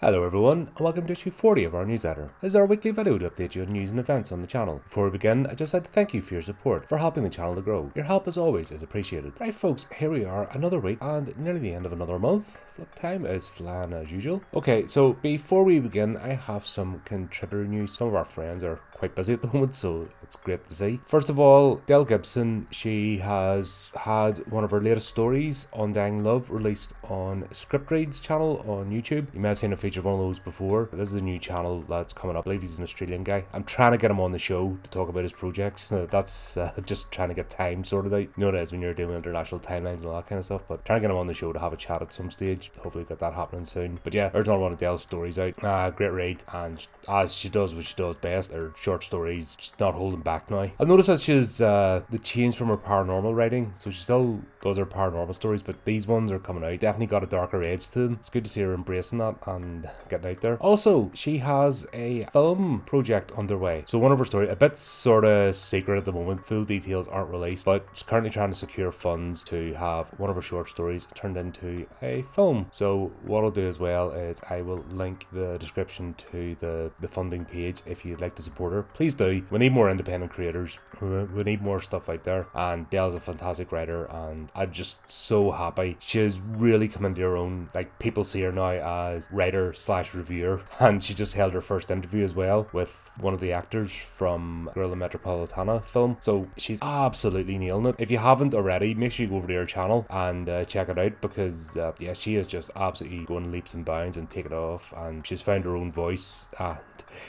Hello everyone, and welcome to issue 40 of our newsletter. This is our weekly video to update you on news and events on the channel. Before we begin, I'd just like to thank you for your support, for helping the channel to grow. Your help as always is appreciated. Right folks, here we are, another week, and nearly the end of another month. Flip time is flying as usual. Okay, so before we begin, I have some contributor news. Some of our friends are quite busy at the moment, so it's great to see. First of all, Del Gibson, she has had one of her latest stories, Undying Love, released on Script Read's channel on YouTube. You may have seen a feature of one of those before. This is a new channel that's coming up. I believe he's an Australian guy. I'm trying to get him on the show to talk about his projects. That's just trying to get time sorted out. You know what it is when you're doing international timelines and all that kind of stuff, but trying to get him on the show to have a chat at some stage. Hopefully get that happening soon. But yeah, there's another one of Dale's stories out. Great read, and as she does what she does best, her short stories, she's not holding back now. I've noticed that she's the change from her paranormal writing, so she still does her paranormal stories, but these ones are coming out. Definitely got a darker edge to them. It's good to see her embracing that and getting out there. Also, she has a film project underway. So one of her stories, a bit sort of secret at the moment, full details aren't released, but she's currently trying to secure funds to have one of her short stories turned into a film. So what I'll do as well is I will link the description to the funding page if you'd like to support her. Please do. We need more independent creators. We need more stuff out there, and Dell's a fantastic writer, and I'm just so happy. She's really come into her own. Like, people see her now as writer slash reviewer, and she just held her first interview as well with one of the actors from Gorilla Metropolitana film. So she's absolutely nailing it. If you haven't already, make sure you go over to her channel and check it out, because yeah, she is just absolutely going leaps and bounds and taking off, and she's found her own voice. And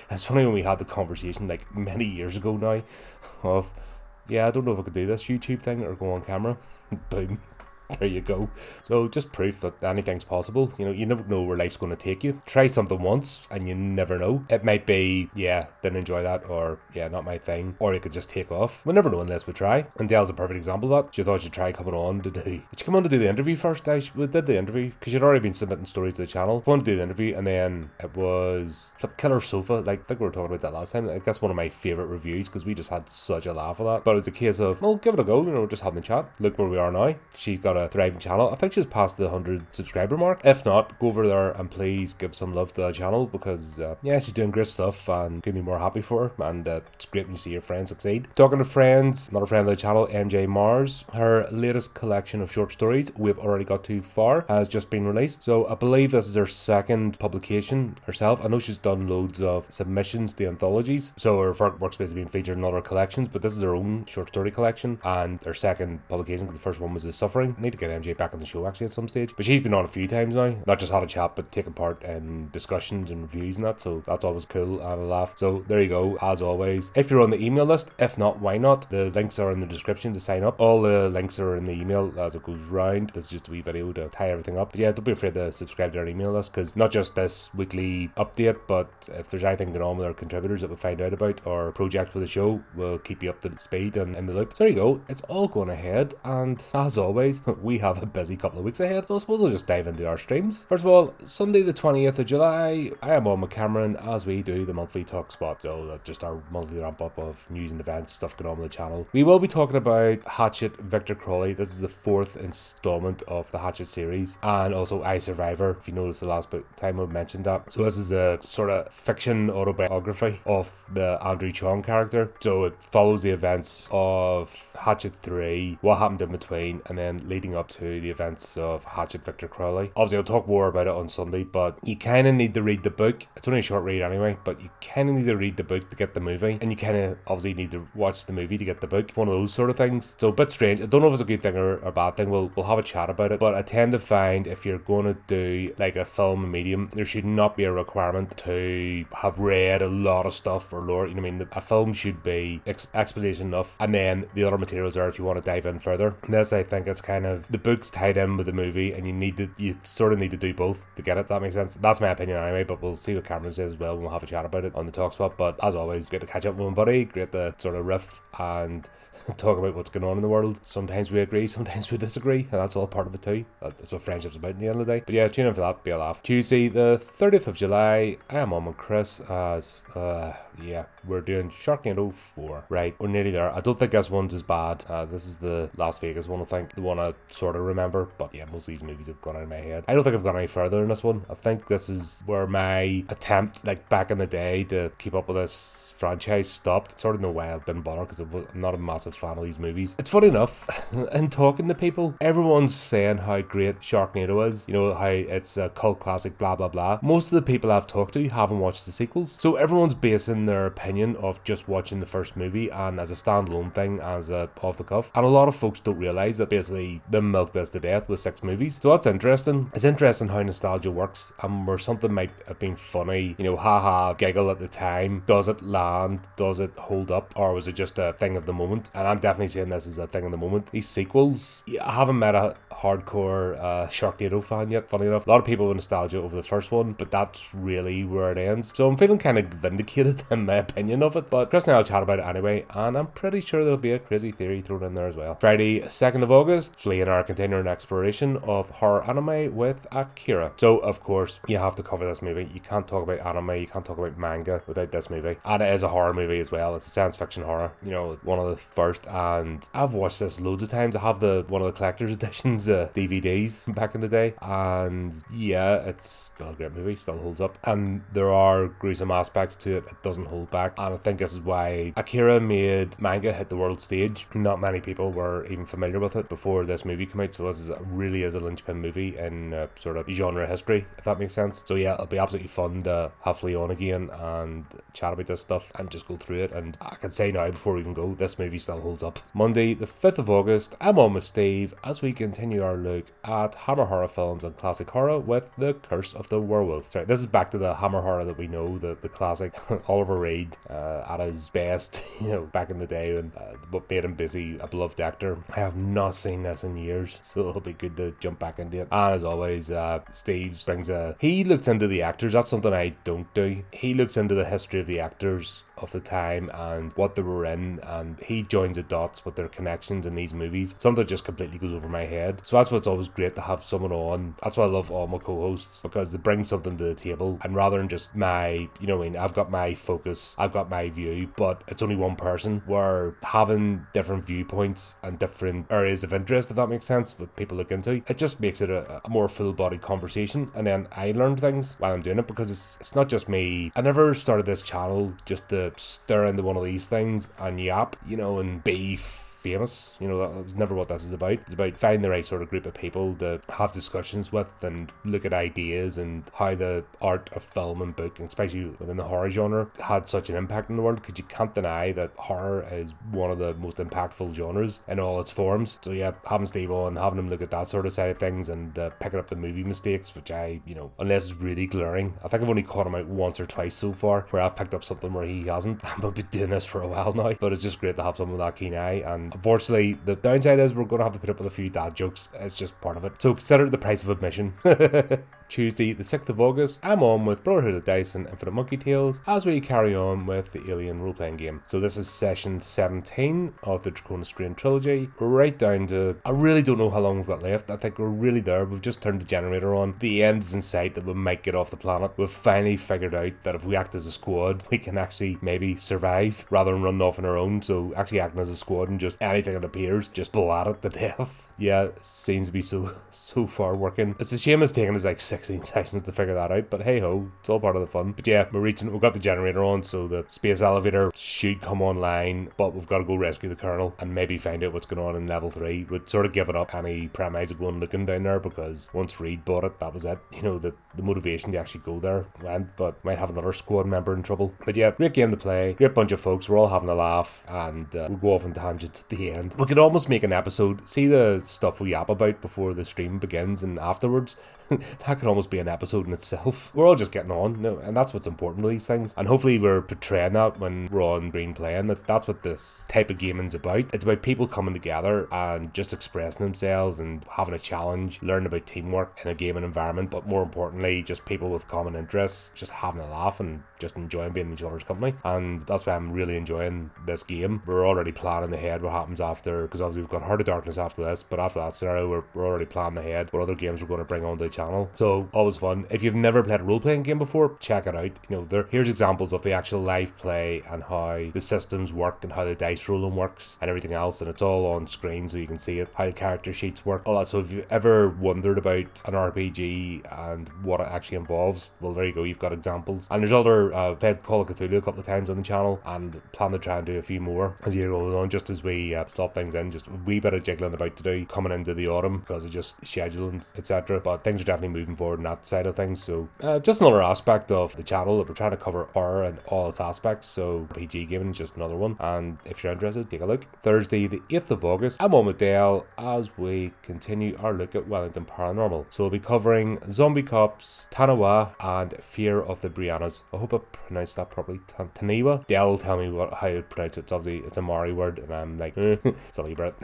it's funny when we had the conversation like many years ago now of, yeah, I don't know if I could do this YouTube thing or go on camera. Boom. There you go. So just proof that anything's possible. You know, you never know where life's going to take you. Try something once and you never know. It might be, yeah, didn't enjoy that, or yeah, not my thing, or it could just take off. We'll never know unless we try. And Dale's a perfect example of that. She thought she'd try coming on to do... Did she come on to do the interview first? We did the interview because she'd already been submitting stories to the channel. Come on to do the interview, and then it was Killer Sofa. Like, I think we were talking about that last time. I guess one of my favourite reviews, because we just had such a laugh at that. But it was a case of, well, give it a go, you know, just having a chat. Look where we are now. She's got a thriving channel. I think she's past the 100 subscriber mark. If not, go over there and please give some love to the channel, because yeah, she's doing great stuff and could be more happy for her, and it's great when you see your friends succeed. Talking to friends, another friend of the channel, MJ Mars, her latest collection of short stories we've already got too far has just been released. So I believe this is her second publication herself. I know she's done loads of submissions to anthologies, so her work's basically being featured in other collections, but this is her own short story collection and her second publication, because the first one was The Suffering. I need to get MJ back on the show actually at some stage, but she's been on a few times now, not just had a chat but taken part in discussions and reviews and that, so that's always cool and a laugh. So there you go, as always, if you're on the email list. If not, why not? The links are in the description to sign up. All the links are in the email as it goes round. This is just a wee video to tie everything up, but yeah, don't be afraid to subscribe to our email list, because not just this weekly update, but if there's anything going on with our contributors that we find out about, or projects with the show, we'll keep you up to speed and in the loop. So there you go, it's all going ahead, and as always, we have a busy couple of weeks ahead, so I suppose we'll just dive into our streams. First of all, Sunday the 20th of July, I am on with Cameron as we do the monthly talk spot, so that's just our monthly ramp up of news and events, stuff going on with the channel. We will be talking about Hatchet Victor Crawley. This is the fourth installment of the Hatchet series, and also I Survivor, if you noticed the last time I mentioned that. So this is a sort of fiction autobiography of the Andrew Chong character, so it follows the events of Hatchet 3, what happened in between, and then leading up to the events of Hatchet Victor Crawley. Obviously I'll talk more about it on Sunday, but you kind of need to read the book. It's only a short read anyway, but you kind of need to read the book to get the movie, and you kind of obviously need to watch the movie to get the book. One of those sort of things. So a bit strange. I don't know if it's a good thing or a bad thing. We'll have a chat about it, but I tend to find if you're going to do like a film medium, there should not be a requirement to have read a lot of stuff or lore. You know what I mean? A film should be explanation enough, and then the other materials are if you want to dive in further. And this, I think it's kind of, the book's tied in with the movie, and you sort of need to do both to get it. That makes sense. That's my opinion anyway, but we'll see what Cameron says as well. We'll have a chat about it on the talk spot. But as always, great to catch up with my buddy, great to sort of riff and talk about what's going on in the world. Sometimes we agree, sometimes we disagree, and that's all part of it too. That's what friendship's about at the end of the day. But yeah, tune in for that, be a laugh. Tuesday the 30th of July, I am on with Chris as yeah, we're doing Sharknado 4. Right, we're nearly there. I don't think this one's as bad. This is the Las Vegas one, I think. The one I sort of remember. But yeah, most of these movies have gone out of my head. I don't think I've gone any further in this one. I think this is where my attempt, like back in the day, to keep up with this franchise stopped. Sort of know why I didn't bother, because I'm not a massive fan of these movies. It's funny enough, in talking to people, everyone's saying how great Sharknado is. You know, how it's a cult classic, blah, blah, blah. Most of the people I've talked to haven't watched the sequels. So everyone's basing their opinion of just watching the first movie and as a standalone thing, as a off the cuff. And a lot of folks don't realise that basically they milked this to death with 6 movies. So that's interesting. It's interesting how nostalgia works, and where something might have been funny, you know, haha, giggle at the time, does it land? Does it hold up? Or was it just a thing of the moment? And I'm definitely saying this is a thing of the moment. These sequels, I haven't met a hardcore Sharknado fan yet, funny enough. A lot of people with nostalgia over the first one, but that's really where it ends. So I'm feeling kind of vindicated in my opinion of it, but Chris and I will chat about it anyway, and I'm pretty sure there'll be a crazy theory thrown in there as well. Friday 2nd of August, fleeing our continuing exploration of horror anime with Akira. So of course you have to cover this movie. You can't talk about anime, you can't talk about manga without this movie. And it is a horror movie as well. It's a science fiction horror, you know, one of the first, and I've watched this loads of times. I have one of the collector's editions DVDs back in the day, and yeah, it's still a great movie, still holds up, and there are gruesome aspects to it. It doesn't hold back, and I think this is why Akira made manga hit the world stage. Not many people were even familiar with it before this movie came out, so this is really is a linchpin movie in sort of genre history, if that makes sense. So yeah, it'll be absolutely fun to have Flea on again and chat about this stuff and just go through it. And I can say now, before we even go, this movie still holds up. Monday the 5th of August, I'm on with Steve as we continue our look at Hammer horror films and classic horror with The Curse of the Werewolf. Sorry, this is back to the Hammer horror that we know, the classic Oliver Reed at his best, you know, back in the day, when what made him busy, a beloved actor. I have not seen this in years, so it'll be good to jump back into it. And as always, Steve brings he looks into the actors. That's something I don't do. He looks into the history of the actors of the time and what they were in, and he joins the dots with their connections in these movies. Something just completely goes over my head. So that's why it's always great to have someone on. That's why I love all my co-hosts, because they bring something to the table, and rather than just my, you know, I mean, I've got my focus, I've got my view, but it's only one person. We're having different viewpoints and different areas of interest, if that makes sense, what people look into. It just makes it a more full-bodied conversation, and then I learn things while I'm doing it, because it's not just me. I never started this channel just to stir into one of these things and yap, you know, and be famous. You know, that was never what this is about. It's about finding the right sort of group of people to have discussions with and look at ideas and how the art of film and book, especially within the horror genre, had such an impact in the world, because you can't deny that horror is one of the most impactful genres in all its forms. So yeah, having Steve on, having him look at that sort of side of things, and picking up the movie mistakes, which I, you know, unless it's really glaring, I think I've only caught him out once or twice so far where I've picked up something where he hasn't. I've been doing this for a while now, but it's just great to have someone with that keen eye. And unfortunately, the downside is we're going to have to put up with a few dad jokes. It's just part of it. So consider it the price of admission. Tuesday the 6th of August, I'm on with Brotherhood of Dice and Infinite Monkey Tales as we carry on with the Alien role-playing game. So this is session 17 of the Dracona Strain trilogy. We're right down to, I really don't know how long we've got left. I think we're really there. We've just turned the generator on. The end is in sight that we might get off the planet. We've finally figured out that if we act as a squad, we can actually maybe survive rather than running off on our own. So actually acting as a squad and just anything that appears, just blat it to death. Yeah, seems to be so far working. It's a shame it's taken us like 16 sessions to figure that out, but hey ho, it's all part of the fun. But yeah, we've got the generator on, so the space elevator should come online, but we've got to go rescue the Colonel and maybe find out what's going on in level 3. We'd sort of given up any premise of going looking down there, because once Reed bought it, that was it. You know, the motivation to actually go there went, but might have another squad member in trouble. But yeah, great game to play, great bunch of folks, we're all having a laugh, and we'll go off on tangents at the end. We could almost make an episode, see the stuff we yap about before the stream begins and afterwards. That could almost be an episode in itself. We're all just getting on, no, and that's what's important with these things, and hopefully we're portraying that when we're on Green playing, that's what this type of gaming's about. It's about people coming together and just expressing themselves and having a challenge, learning about teamwork in a gaming environment, but more importantly just people with common interests just having a laugh and just enjoying being in each other's company. And that's why I'm really enjoying this game. We're already planning ahead what happens after, because obviously we've got Heart of Darkness after this, but after that scenario we're already planning ahead what other games we're going to bring onto the channel. So So always fun. If you've never played a role-playing game before, check it out. Here's examples of the actual live play and how the systems work and how the dice rolling works and everything else, and it's all on screen so you can see it, how the character sheets work, all that. So if you've ever wondered about an RPG and what it actually involves, well, there you go, you've got examples. And there's other played Call of Cthulhu a couple of times on the channel and plan to try and do a few more as the year goes on, just as we slot things in. Just a wee bit of jiggling about to do coming into the autumn because of just scheduling, etc. But things are definitely moving forward on that side of things. So just another aspect of the channel that we're trying to cover horror and all its aspects. So RPG gaming is just another one, and if you're interested, take a look. Thursday the 8th of August, I'm on with Dale as we continue our look at Wellington Paranormal. So we'll be covering Zombie Cops, Tanawa, and Fear of the Briannas. I hope I pronounced that properly. Taniwa. Dale will tell me how to pronounce it. It's a Maori word, and I'm like, silly Brit.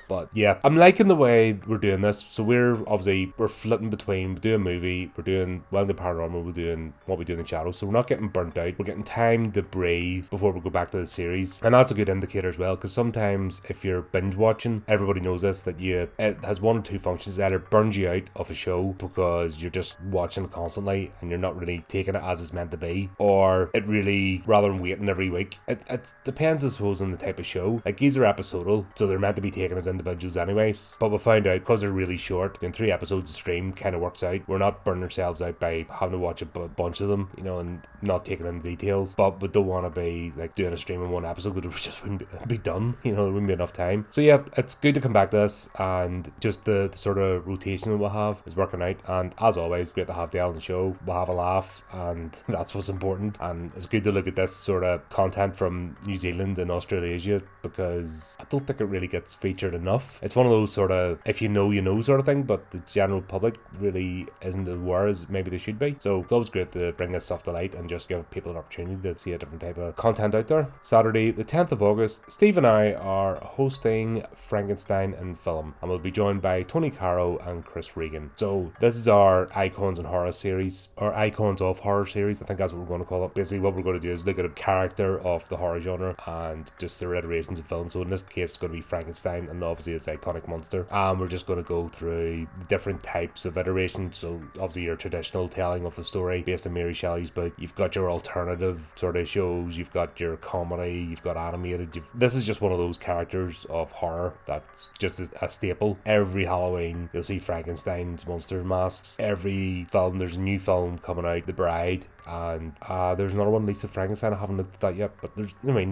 But yeah, I'm liking the way we're doing this. So we're flitting between, we're doing a movie, we're doing Wellington Paranormal, we're doing what we do in the shadows. So we're not getting burnt out. We're getting time to breathe before we go back to the series. And that's a good indicator as well, because sometimes if you're binge watching, everybody knows this, that it has one or two functions. It either burns you out of a show because you're just watching it constantly and you're not really taking it as it's meant to be, or it really, rather than waiting every week, it depends, I suppose, on the type of show. Like, these are episodal, so they're meant to be taken as individuals anyways, but we found out because they're really short, doing 3 episodes of stream kind of works out. We're not burning ourselves out by having to watch a bunch of them, and not taking in the details, but we don't want to be like doing a stream in one episode because it just wouldn't be done, there wouldn't be enough time. So yeah, it's good to come back to this, and just the sort of rotation that we'll have is working out, and as always, great to have Dale on the show. We'll have a laugh, and that's what's important. And it's good to look at this sort of content from New Zealand and Australasia, because I don't think it really gets featured enough. It's one of those sort of, if you know sort of thing, but the general public really isn't aware as maybe they should be. So it's always great to bring this stuff to light and just give people an opportunity to see a different type of content out there. Saturday the 10th of August, Steve and I are hosting Frankenstein in Film, and we'll be joined by Tony Caro and Chris Regan. So this is our Icons and Horror series, or Icons of Horror series, I think that's what we're going to call it. Basically what we're going to do is look at a character of the horror genre and just their iterations of film. So in this case it's going to be Frankenstein, and obviously it's iconic monster, and we're just going to go through the different types of iterations. So obviously your traditional telling of the story based on Mary Shelley's book, you've got your alternative sort of shows, you've got your comedy, you've got animated, this is just one of those characters of horror that's just a staple. Every Halloween you'll see Frankenstein's monster masks. Every film there's a new film coming out, The Bride, and there's another one, Lisa Frankenstein. I haven't looked at that yet, but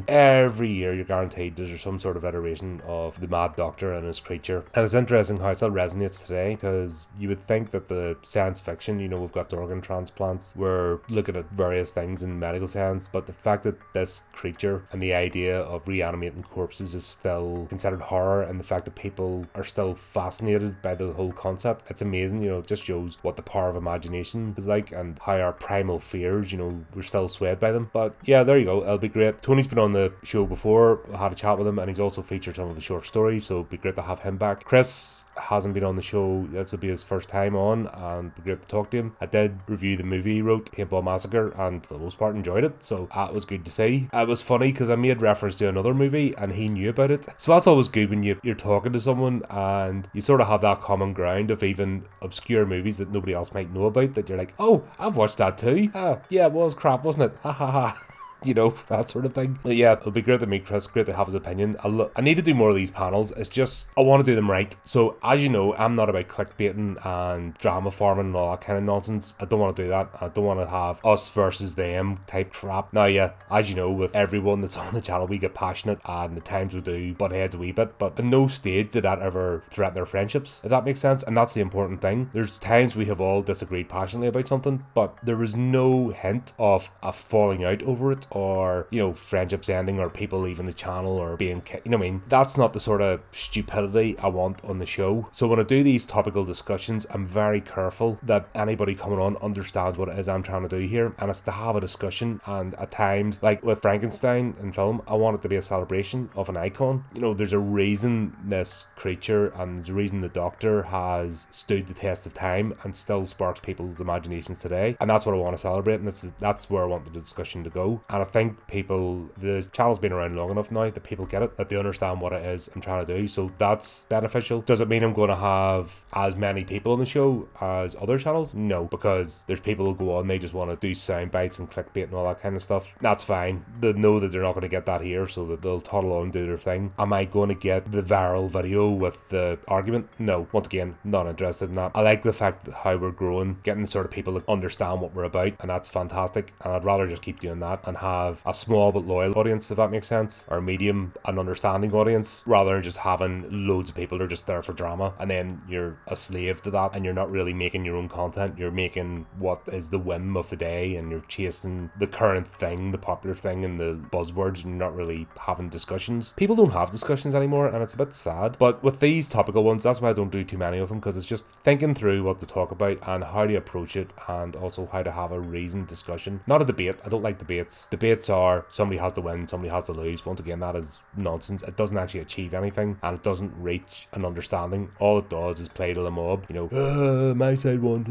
every year you're guaranteed there's some sort of iteration of the Mad Doctor and his creature. And it's interesting how it still resonates today, because you would think that the science fiction, we've got organ transplants, we're looking at various things in medical science, but the fact that this creature and the idea of reanimating corpses is still considered horror, and the fact that people are still fascinated by the whole concept, it's amazing. It just shows what the power of imagination is like, and how our primal fears, we're still swayed by them. But yeah, there you go, it'll be great. Tony's been on the show before, I had a chat with him, and he's also featured some of the short stories, so it'd be great to have him back. Chris hasn't been on the show, this will be his first time on, and it'd be great to talk to him. I did review the movie he wrote, Paintball Massacre, and for the most part enjoyed it, so that was good to see. It was funny because I made reference to another movie and he knew about it, so that's always good when you're talking to someone and you sort of have that common ground of even obscure movies that nobody else might know about, that you're like, oh, I've watched that too. Yeah, it was crap, wasn't it? Ha ha ha. That sort of thing. But yeah, it'll be great to meet Chris, great to have his opinion. I need to do more of these panels. It's just, I want to do them right. So as you know, I'm not about clickbaiting and drama farming and all that kind of nonsense. I don't want to do that. I don't want to have us versus them type crap. Now yeah, as you know, with everyone that's on the channel, we get passionate, and at times we do butt heads a wee bit, but at no stage did that ever threaten our friendships, if that makes sense. And that's the important thing. There's times we have all disagreed passionately about something, but there was no hint of a falling out over it, or friendships ending, or people leaving the channel, or being kicked. That's not the sort of stupidity I want on the show. So when I do these topical discussions, I'm very careful that anybody coming on understands what it is I'm trying to do here, and it's to have a discussion. And at times, like with Frankenstein in film, I want it to be a celebration of an icon. There's a reason this creature, and there's a reason the Doctor has stood the test of time and still sparks people's imaginations today, and that's what I want to celebrate, and that's where I want the discussion to go. And I think the channel's been around long enough now that people get it, that they understand what it is I'm trying to do. So that's beneficial. Does it mean I'm going to have as many people on the show as other channels? No, because there's people who go on, they just want to do sound bites and clickbait and all that kind of stuff. That's fine. They know that they're not going to get that here, so that they'll toddle on and do their thing. Am I going to get the viral video with the argument? No. Once again, not interested in that. I like the fact that how we're growing, getting the sort of people that understand what we're about, and that's fantastic. And I'd rather just keep doing that and have a small but loyal audience, if that makes sense, or a medium and understanding audience, rather than just having loads of people that are just there for drama, and then you're a slave to that, and you're not really making your own content. You're making what is the whim of the day, and you're chasing the current thing, the popular thing, and the buzzwords, and you're not really having discussions. People don't have discussions anymore, and it's a bit sad. But with these topical ones, that's why I don't do too many of them, because it's just thinking through what to talk about and how to approach it, and also how to have a reasoned discussion. Not a debate. I don't like debates. Debates are somebody has to win, somebody has to lose. Once again, that is nonsense. It doesn't actually achieve anything, and it doesn't reach an understanding. All it does is play to the mob, my side won,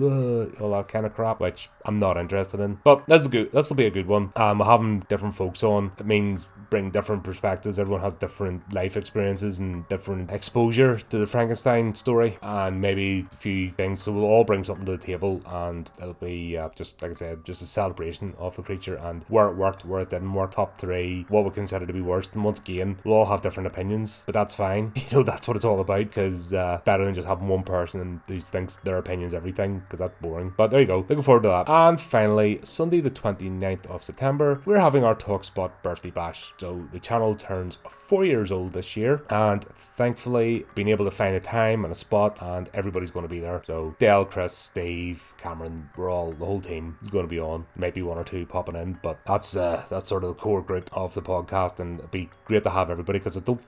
all that kind of crap, which I'm not interested in. But this will be a good one. We're having different folks on. It means bring different perspectives. Everyone has different life experiences and different exposure to the Frankenstein story, and maybe a few things. So we'll all bring something to the table, and it'll be just, like I said, just a celebration of the creature and where it worked, where it didn't work, top 3, what we consider to be worst. And once again, we'll all have different opinions, but that's fine. That's what it's all about, because better than just having one person who thinks their opinion's everything, because that's boring. But there you go, looking forward to that. And finally, Sunday the 29th of September, we're having our TalkSpot birthday bash. So the channel turns 4 years old this year, and thankfully being able to find a time and a spot, and everybody's going to be there. So Dale, Chris, Steve, Cameron, the whole team is going to be on. Maybe one or two popping in, but that's sort of the core group of the podcast, and it'd be great to have everybody, because I don't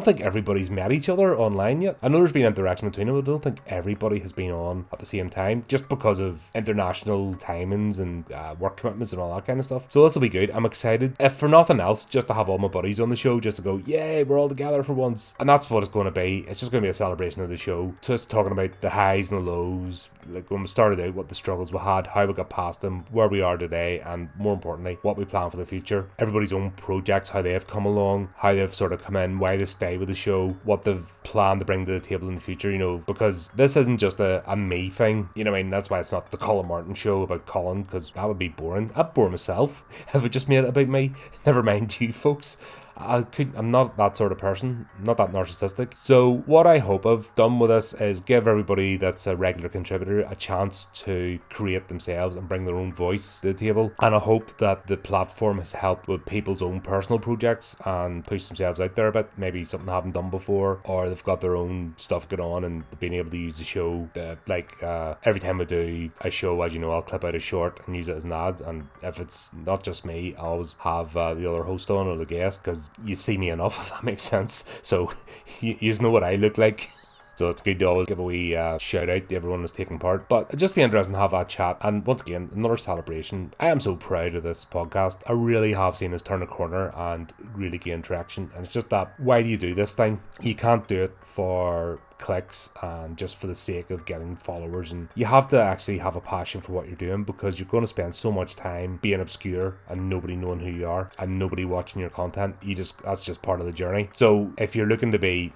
think everybody's met each other online yet. I know there's been interaction between them, but I don't think everybody has been on at the same time, just because of international timings and work commitments and all that kind of stuff. So this will be good. I'm excited, if for nothing else, just to have all my buddies on the show, just to go, yay, we're all together for once. And that's what it's going to be. It's just going to be a celebration of the show, just talking about the highs and the lows, like when we started out, what the struggles we had, how we got past them, where we are today, and more importantly, what we plan for the future. Everybody's own projects, how they've come along, how they've sort of come in, why they stay with the show, what they've planned to bring to the table in the future, because this isn't just a me thing, that's why it's not the Colin Martin show about Colin, because that would be boring. I'd bore myself if it just made it about me. Never mind you folks. I'm not that sort of person, not that narcissistic. So what I hope I've done with this is give everybody that's a regular contributor a chance to create themselves and bring their own voice to the table. And I hope that the platform has helped with people's own personal projects and push themselves out there a bit. Maybe something they haven't done before, or they've got their own stuff going on and being able to use the show. Every time I do a show, as you know, I'll clip out a short and use it as an ad. And if it's not just me, I always have the other host on, or the guest, because you see me enough, if that makes sense. So you know what I look like. So it's good to always give a wee shout out to everyone who's taking part. But it'd just be interesting to have that chat. And once again, another celebration. I am so proud of this podcast. I really have seen us turn a corner and really gain traction. And it's just that, why do you do this thing? You can't do it for clicks and just for the sake of getting followers, and you have to actually have a passion for what you're doing, because you're going to spend so much time being obscure and nobody knowing who you are and nobody watching your content. That's just part of the journey. So if you're looking to be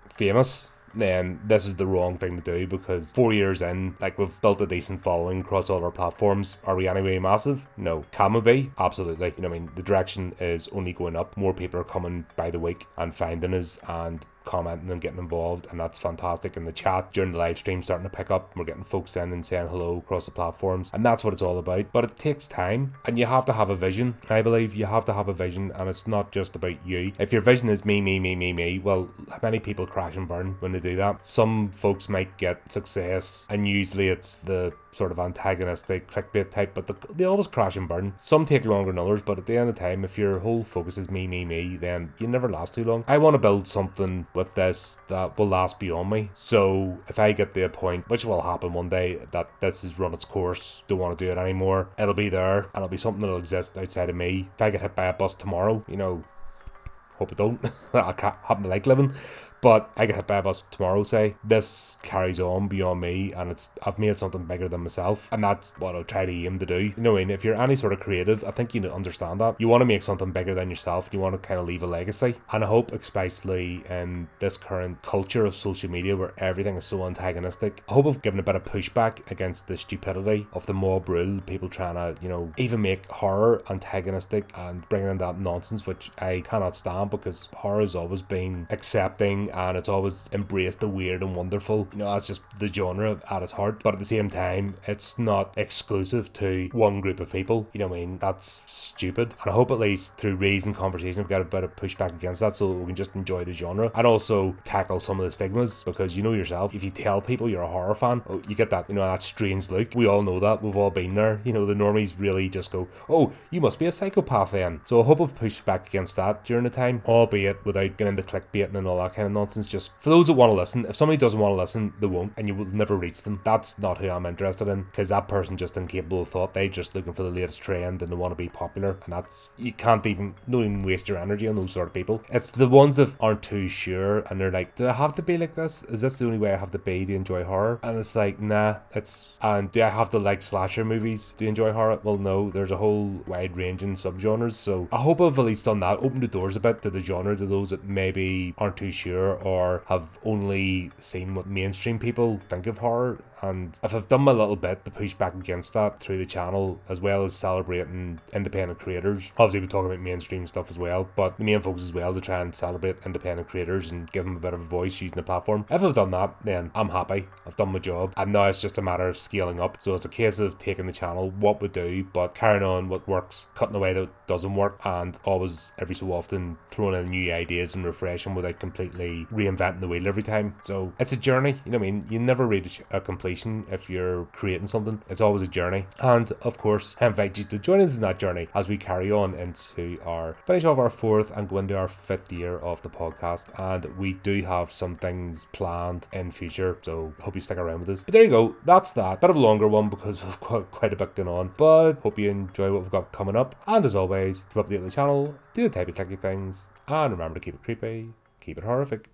famous, then this is the wrong thing to do, because 4 years in, we've built a decent following across all our platforms. Are we anyway massive? No. Can we be? Absolutely. The direction is only going up. More people are coming by the week and finding us and commenting and getting involved, and that's fantastic. And the chat during the live stream starting to pick up. We're getting folks in and saying hello across the platforms, and that's what it's all about. But it takes time, and you have to have a vision. I believe you have to have a vision, and it's not just about you. If your vision is me, well, many people crash and burn when they do that. Some folks might get success, and usually it's the sort of antagonistic clickbait type, but they always crash and burn. Some take longer than others, but at the end of the time, if your whole focus is me, then you never last too long. I want to build something with this that will last beyond me. So if I get to a point, which will happen one day, that this has run its course, don't want to do it anymore, it'll be there, and it'll be something that'll exist outside of me. If I get hit by a bus tomorrow, hope I don't. I can't happen to like living. But I get hit by a bus tomorrow, say. This carries on beyond me, and I've made something bigger than myself, and that's what I'll try to aim to do. You know what I mean? If you're any sort of creative, I think you understand that. You want to make something bigger than yourself, you want to kind of leave a legacy. And I hope, especially in this current culture of social media where everything is so antagonistic, I hope I've given a bit of pushback against the stupidity of the mob rule, people trying to, even make horror antagonistic and bringing in that nonsense, which I cannot stand, because horror has always been accepting and it's always embraced the weird and wonderful. That's just the genre at its heart. But at the same time, it's not exclusive to one group of people. You know what I mean? That's stupid. And I hope at least through reason conversation we've got a bit of pushback against that, so we can just enjoy the genre and also tackle some of the stigmas, because yourself, if you tell people you're a horror fan, you get that, that strange look. We all know that. We've all been there. The normies really just go, oh, you must be a psychopath then. So I hope I've pushed back against that during the time, albeit without getting into clickbaiting and all that kind of nonsense. Just for those that want to listen, if somebody doesn't want to listen, they won't, and you will never reach them. That's not who I'm interested in, because that person just incapable of thought. They're just looking for the latest trend and they want to be popular, and you can't even waste your energy on those sort of people. It's the ones that aren't too sure and they're like, do I have to be like this? Is this the only way I have to be to enjoy horror? And it's like, nah. And do I have to like slasher movies to enjoy horror? Well, no. There's a whole wide range in subgenres. So I hope I've at least done that, opened the doors a bit to the genre, to those that maybe aren't too sure or have only seen what mainstream people think of horror. And if I've done my little bit to push back against that through the channel, as well as celebrating independent creators, obviously we talk about mainstream stuff as well, but the main focus as well to try and celebrate independent creators and give them a bit of a voice using the platform. If I've done that, then I'm happy. I've done my job, and now it's just a matter of scaling up. So it's a case of taking the channel, what we do, but carrying on what works, cutting away that doesn't work, and always every so often throwing in new ideas and refreshing without completely reinventing the wheel every time. So it's a journey. You know what I mean? You never reach a completion if you're creating something. It's always a journey. And of course, I invite you to join us in that journey as we carry on into finish off our 4th and go into our 5th year of the podcast. And we do have some things planned in future, so hope you stick around with us. But there you go, that's that. Bit of a longer one because we've got quite a bit going on, but hope you enjoy what we've got coming up. And as always, keep up to date with the channel, do the type of clicky things, and remember to keep it creepy, keep it horrific.